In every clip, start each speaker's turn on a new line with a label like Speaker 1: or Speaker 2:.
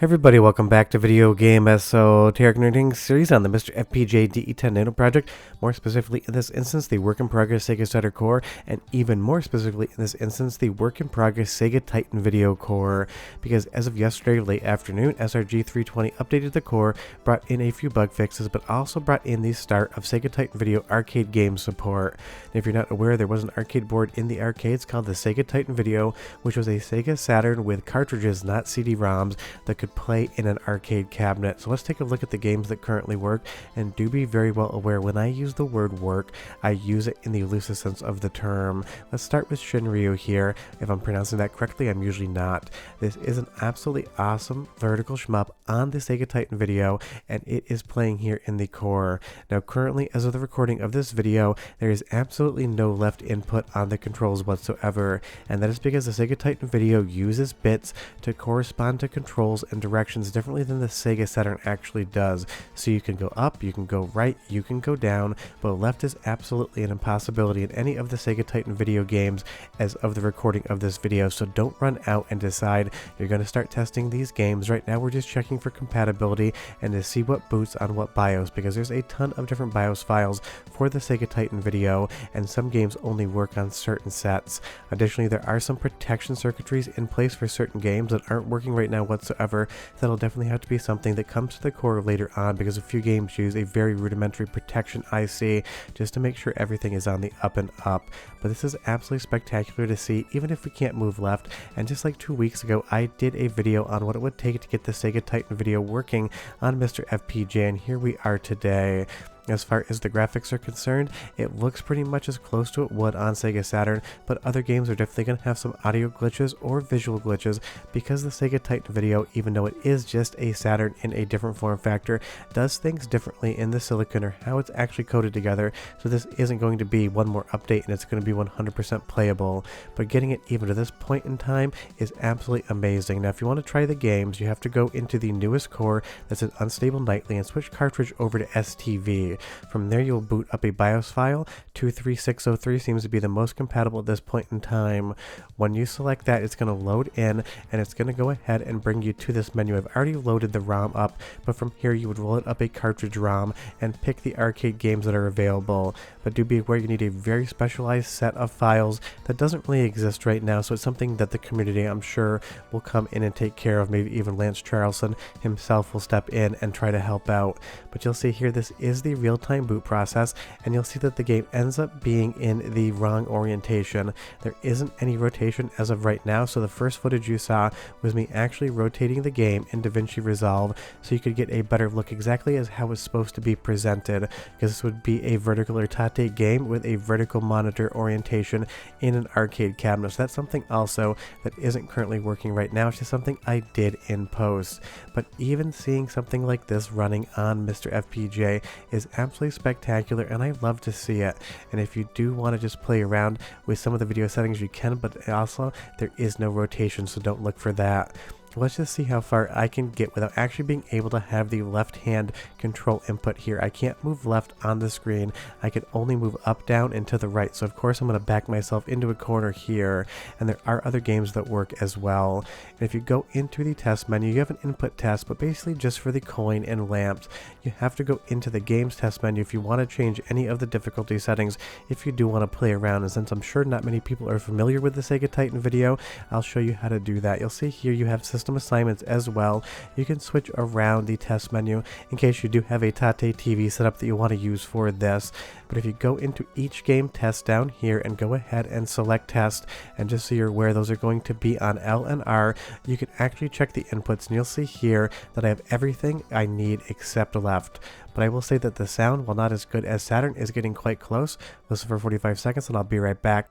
Speaker 1: Everybody, welcome back to Video Game Esoteric Nerding series on the MiSTer FPGA DE10 Nano project. More specifically, in this instance, the work-in-progress Sega Saturn Core, and even more specifically, in this instance, the work-in-progress Sega Titan Video Core. Because as of yesterday, late afternoon, SRG 320 updated the core, brought in a few bug fixes, but also brought in the start of Sega Titan Video arcade game support. And if you're not aware, there was an arcade board in the arcades called the Sega Titan Video, which was a Sega Saturn with cartridges, not CD-ROMs, that could play in an arcade cabinet. So let's take a look at the games that currently work, and do be very well aware when I use the word work, I use it in the loosest sense of the term. Let's start with Shinryu here. If I'm pronouncing that correctly, I'm usually not. This is an absolutely awesome vertical shmup on the Sega Titan Video, and it is playing here in the core. Now currently, as of the recording of this video, there is absolutely no left input on the controls whatsoever, and that is because the Sega Titan Video uses bits to correspond to controls and directions differently than the Sega Saturn actually does. So you can go up, you can go right, you can go down, but left is absolutely an impossibility in any of the Sega Titan Video games as of the recording of this video. So don't run out and decide you're going to start testing these games. Right now we're just checking for compatibility and to see what boots on what BIOS, because there's a ton of different BIOS files for the Sega Titan Video, and some games only work on certain sets. Additionally, there are some protection circuitries in place for certain games that aren't working right now whatsoever. That'll definitely have to be something that comes to the core later on, because a few games use a very rudimentary protection IC just to make sure everything is on the up and up. But this is absolutely spectacular to see, even if we can't move left. And just like 2 weeks ago, I did a video on what it would take to get the Sega Titan Video working on MiSTer FPGA, and here we are today. As far as the graphics are concerned, it looks pretty much as close to it would on Sega Saturn, but other games are definitely going to have some audio glitches or visual glitches, because the Sega Titan Video, even though it is just a Saturn in a different form factor, does things differently in the silicon or how it's actually coded together. So this isn't going to be one more update and it's going to be 100% playable, but getting it even to this point in time is absolutely amazing. Now if you want to try the games, you have to go into the newest core that's an unstable nightly and switch cartridge over to STV. From there you'll boot up a BIOS file. 23603 seems to be the most compatible at this point in time. When you select that, it's going to load in and it's going to go ahead and bring you to this menu. I've already loaded the ROM up, but from here you would roll it up a cartridge ROM and pick the arcade games that are available. But do be aware you need a very specialized set of files that doesn't really exist right now, so it's something that the community, I'm sure, will come in and take care of. Maybe even Lance Charlson himself will step in and try to help out. But you'll see here this is the real-time boot process, and you'll see that the game ends up being in the wrong orientation. There isn't any rotation as of right now, so the first footage you saw was me actually rotating the game in DaVinci Resolve so you could get a better look exactly as how it's supposed to be presented, because this would be a vertical or tate game with a vertical monitor orientation in an arcade cabinet. So that's something also that isn't currently working right now. It's just something I did in post. But even seeing something like this running on MiSTer FPGA is absolutely spectacular, and I love to see it. And if you do want to just play around with some of the video settings, you can, but also there is no rotation, so don't look for that. Let's just see how far I can get without actually being able to have the left hand control input here. I can't move left on the screen. I can only move up, down, and to the right. So of course I'm going to back myself into a corner here. And there are other games that work as well. And if you go into the test menu, you have an input test, but basically just for the coin and lamps. You have to go into the games test menu if you want to change any of the difficulty settings, if you do want to play around. And since I'm sure not many people are familiar with the Sega Titan Video, I'll show you how to do that. You'll see here you have system assignments as well. You can switch around the test menu in case you do have a Tate TV set up that you want to use for this. But if you go into each game test down here and go ahead and select test, and just so you're aware those are going to be on L and R, you can actually check the inputs, and you'll see here that I have everything I need except left. But I will say that the sound, while not as good as Saturn, is getting quite close. Listen for 45 seconds and I'll be right back.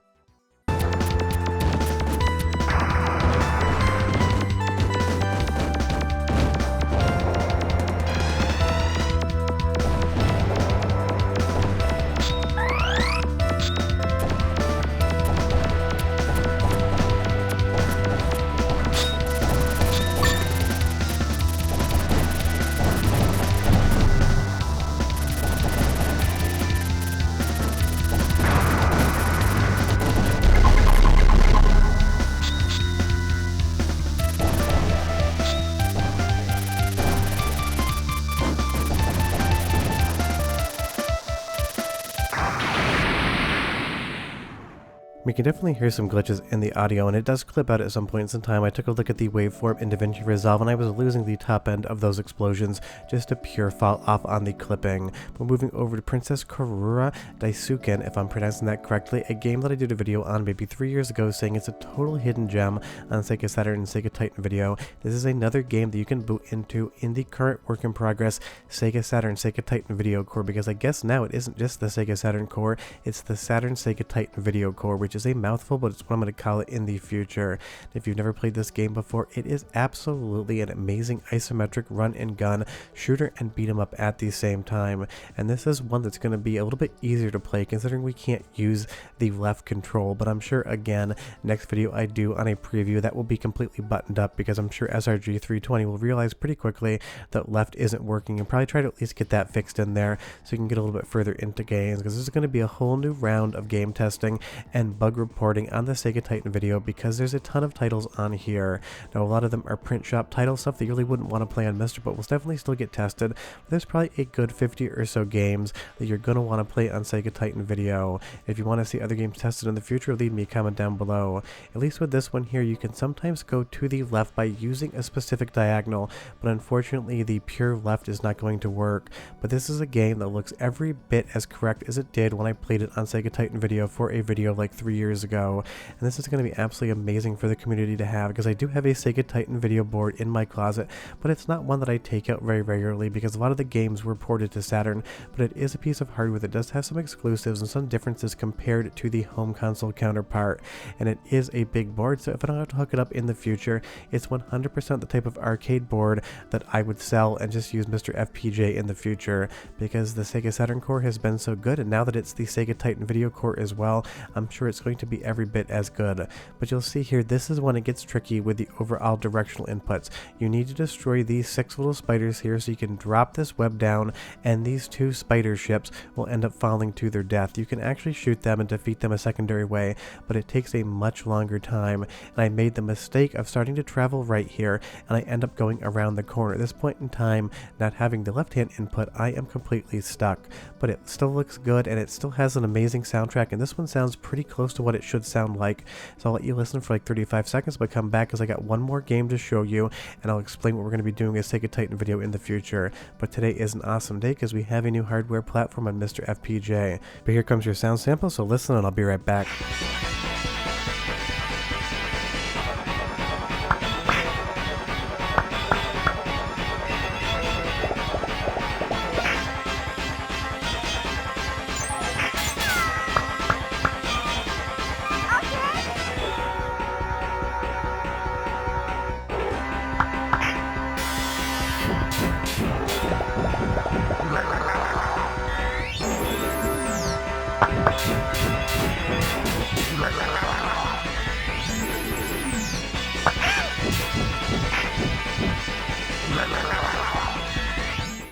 Speaker 1: We can definitely hear some glitches in the audio, and it does clip out at some points in time. I took a look at the waveform in DaVinci Resolve, and I was losing the top end of those explosions just to pure fall off on the clipping. But moving over to Princess Karura Daisuken, if I'm pronouncing that correctly, a game that I did a video on maybe 3 years ago saying it's a total hidden gem on Sega Saturn and Sega Titan video. This is another game that you can boot into in the current work in progress Sega Saturn Sega Titan video core, because I guess now it isn't just the Sega Saturn core, it's the Saturn Sega Titan video core, which is a mouthful, but it's what I'm going to call it in the future. If you've never played this game before, it is absolutely an amazing isometric run and gun shooter and beat 'em up at the same time. And this is one that's going to be a little bit easier to play considering we can't use the left control, but I'm sure again next video I do on a preview that will be completely buttoned up, because I'm sure SRG320 will realize pretty quickly that left isn't working and probably try to at least get that fixed in there so you can get a little bit further into games, because this is going to be a whole new round of game testing and bug reporting on the Sega Titan video, because there's a ton of titles on here. Now a lot of them are print shop title stuff that you really wouldn't want to play on MiSTer, but will definitely still get tested. There's probably a good 50 or so games that you're going to want to play on Sega Titan video. If you want to see other games tested in the future, leave me a comment down below. At least with this one here, you can sometimes go to the left by using a specific diagonal, but unfortunately the pure left is not going to work. But this is a game that looks every bit as correct as it did when I played it on Sega Titan video for a video like 3 years ago. And this is going to be absolutely amazing for the community to have, because I do have a Sega Titan video board in my closet, but it's not one that I take out very regularly because a lot of the games were ported to Saturn, but it is a piece of hardware that does have some exclusives and some differences compared to the home console counterpart. And it is a big board, so if I don't have to hook it up in the future, it's 100% the type of arcade board that I would sell and just use MiSTer FPGA in the future, because the Sega Saturn core has been so good, and now that it's the Sega Titan video core as well, I'm sure it's going to be every bit as good. But you'll see here, this is when it gets tricky with the overall directional inputs. You need to destroy these 6 little spiders here so you can drop this web down, and these 2 spider ships will end up falling to their death. You can actually shoot them and defeat them a secondary way, but it takes a much longer time. And I made the mistake of starting to travel right here, and I end up going around the corner. At this point in time, not having the left hand input, I am completely stuck. But it still looks good, and it still has an amazing soundtrack, and this one sounds pretty close to what it should sound like. So I'll let you listen for like 35 seconds, but come back because I got one more game to show you, and I'll explain what we're going to be doing as Sega Titan video in the future. But today is an awesome day because we have a new hardware platform on MiSTer FPGA. But here comes your sound sample, so listen and I'll be right back.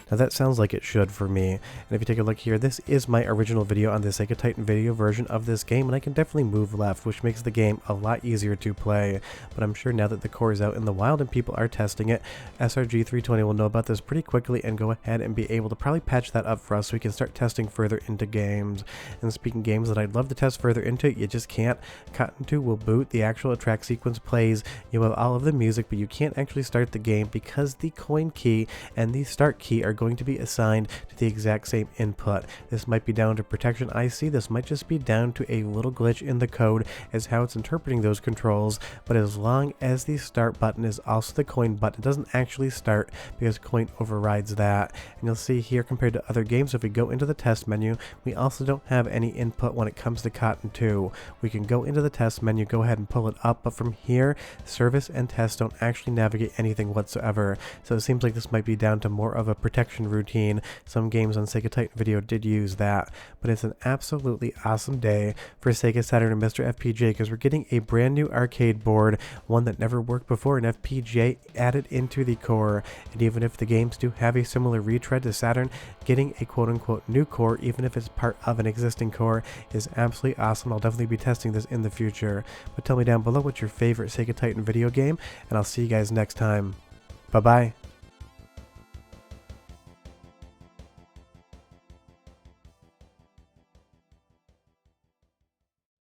Speaker 1: Now that sounds like it should for me, and if you take a look here, this is my original video on the Sega Titan video version of this game, and I can definitely move left, which makes the game a lot easier to play. But I'm sure now that the core is out in the wild and people are testing it, SRG320 will know about this pretty quickly and go ahead and be able to probably patch that up for us so we can start testing further into games. And speaking games that I'd love to test further into, you just can't. Cotton 2 will boot, the actual track sequence plays, you have all of the music, but you can't actually start the game because the coin key and the start key are going to be assigned to the exact same input. This might be down to protection IC, this might just be down to a little glitch in the code as how it's interpreting those controls, but as long as the start button is also the coin button, it doesn't actually start because coin overrides that. And you'll see here, compared to other games, if we go into the test menu, we also don't have any input when it comes to Cotton 2. We can go into the test menu, go ahead and pull it up, but from here, service and test don't actually navigate anything whatsoever. So it seems like this might be down to more of a protection routine. Some games on Sega Titan video did use that, but it's an absolutely awesome day for Sega Saturn and MiSTer FPGA because we're getting a brand new arcade board, one that never worked before, an FPGA added into the core. And even if the games do have a similar retread to Saturn, getting a quote-unquote new core, even if it's part of an existing core, is absolutely awesome. I'll definitely be testing this in the future. But tell me down below what's your favorite Sega Titan video game, and I'll see you guys next time. Bye-bye.